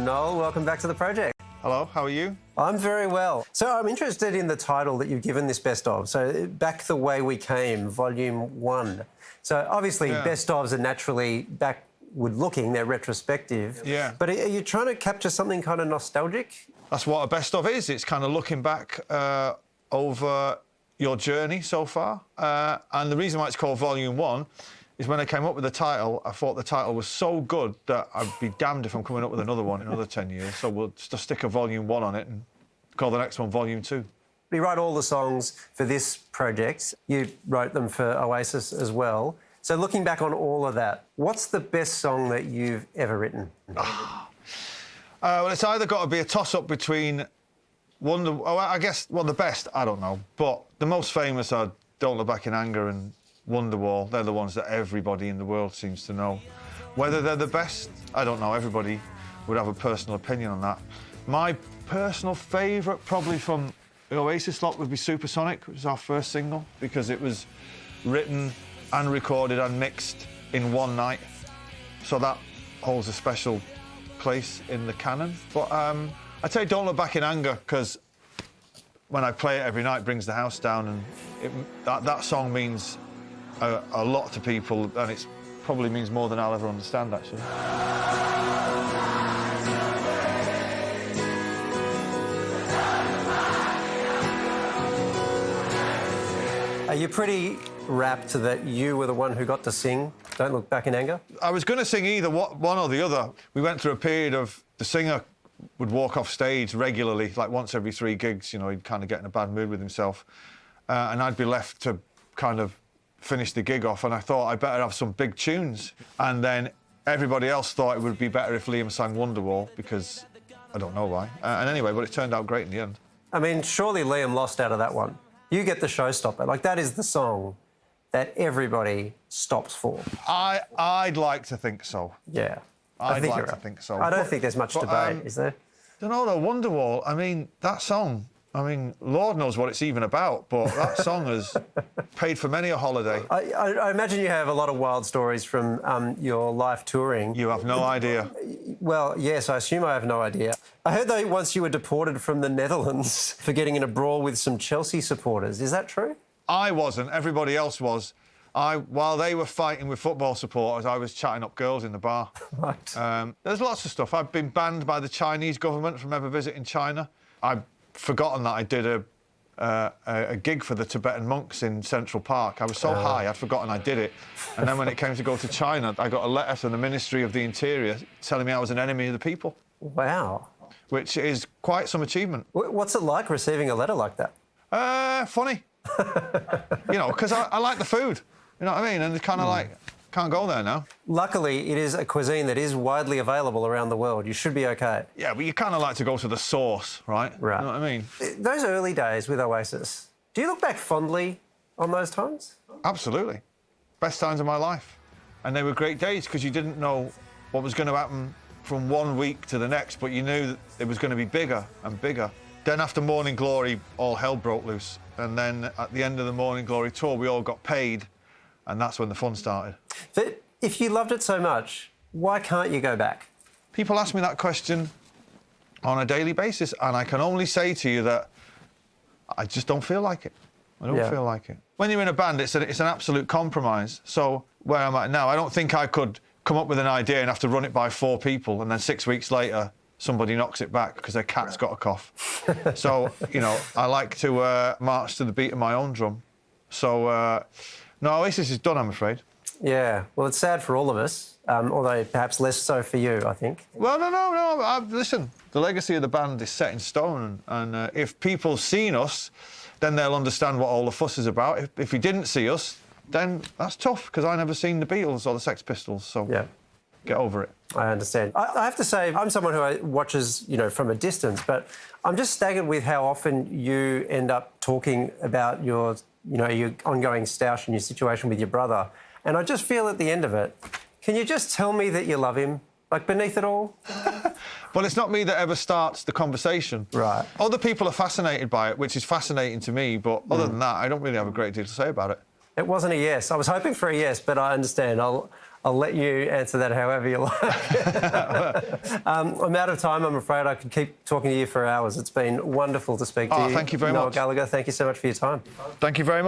Noel. Welcome back to the project. Hello, how are you? I'm very well. So I'm interested in the title that you've given this best of. So Back the Way We Came, Volume 1. So obviously best ofs are naturally backward looking, they're retrospective. Yeah. But are you trying to capture something kind of nostalgic? That's what a best of is. It's kind of looking back over your journey so far. And the reason why it's called Volume 1 is when I came up with the title, I thought the title was so good that I'd be damned if I'm coming up with another one in another 10 years. So we'll just stick a Volume 1 on it and call the next one Volume 2. You write all the songs for this project. You wrote them for Oasis as well. So looking back on all of that, what's the best song that you've ever written? Well, it's either got to be a toss-up between the best, I don't know. But the most famous are Don't Look Back in Anger and Wonderwall. They're the ones that everybody in the world seems to know. Whether they're the best, I don't know. Everybody would have a personal opinion on that. My personal favourite, probably from the Oasis lot, would be Supersonic, which was our first single, because it was written and recorded and mixed in one night. So that holds a special place in the canon. But I'd say Don't Look Back in Anger, because when I play it every night, it brings the house down, and that song means a lot to people, and it probably means more than I'll ever understand, actually. Are you pretty rapt that you were the one who got to sing Don't Look Back in Anger? I was going to sing either one or the other. We went through a period of the singer would walk off stage regularly, like once every 3 gigs, you know, he'd kind of get in a bad mood with himself. And I'd be left to kind of finish the gig off, and I thought I'd better have some big tunes. And then everybody else thought it would be better if Liam sang Wonderwall, because I don't know why. And anyway, but it turned out great in the end. I mean, surely Liam lost out of that one. You get the showstopper. Like, that is the song that everybody stops for. I'd like to think so. Yeah. I'd like to think so. I don't think there's much debate, is there? I don't know, though, Wonderwall, I mean, that song, I mean, Lord knows what it's even about, but that song has paid for many a holiday. I imagine you have a lot of wild stories from your life touring. You have no idea. Well, yes, I assume I have no idea. I heard, though, once you were deported from the Netherlands for getting in a brawl with some Chelsea supporters. Is that true? I wasn't. Everybody else was. While they were fighting with football supporters, I was chatting up girls in the bar. Right. There's lots of stuff. I've been banned by the Chinese government from ever visiting China. I've forgotten that I did a gig for the Tibetan monks in Central Park. I was so high, I'd forgotten I did it. And then when it came to go to China, I got a letter from the Ministry of the Interior telling me I was an enemy of the people. Wow. Which is quite some achievement. What's it like receiving a letter like that? Funny. You know, because I like the food. You know what I mean? And it's kind of like, can't go there now. Luckily, it is a cuisine that is widely available around the world. You should be OK. Yeah, but you kind of like to go to the source, right? Right. You know what I mean? Those early days with Oasis, do you look back fondly on those times? Absolutely. Best times of my life. And they were great days because you didn't know what was going to happen from one week to the next, but you knew that it was going to be bigger and bigger. Then after Morning Glory, all hell broke loose. And then at the end of the Morning Glory tour, we all got paid, and that's when the fun started. But if you loved it so much, why can't you go back? People ask me that question on a daily basis, and I can only say to you that I just don't feel like it. I don't feel like it. When you're in a band, it's an absolute compromise. So where I'm at now, I don't think I could come up with an idea and have to run it by 4 people, and then 6 weeks later, somebody knocks it back because their cat's got a cough. So, you know, I like to march to the beat of my own drum. So, no, Oasis is done, I'm afraid. Yeah, well, it's sad for all of us, although perhaps less so for you, I think. Well, no. Listen, the legacy of the band is set in stone, and if people seen us, then they'll understand what all the fuss is about. If you didn't see us, then that's tough, because I never seen the Beatles or the Sex Pistols, so get over it. I understand. I have to say, I'm someone who watches, you know, from a distance, but I'm just staggered with how often you end up talking about your, you know, your ongoing stoush and your situation with your brother. And I just feel at the end of it, can you just tell me that you love him? Like, beneath it all? Well, it's not me that ever starts the conversation. Right. Other people are fascinated by it, which is fascinating to me, but other than that, I don't really have a great deal to say about it. It wasn't a yes. I was hoping for a yes, but I understand. I'll let you answer that however you like. I'm out of time, I'm afraid. I could keep talking to you for hours. It's been wonderful to speak to you. Thank you very Noel much. Gallagher, thank you so much for your time. Thank you very much.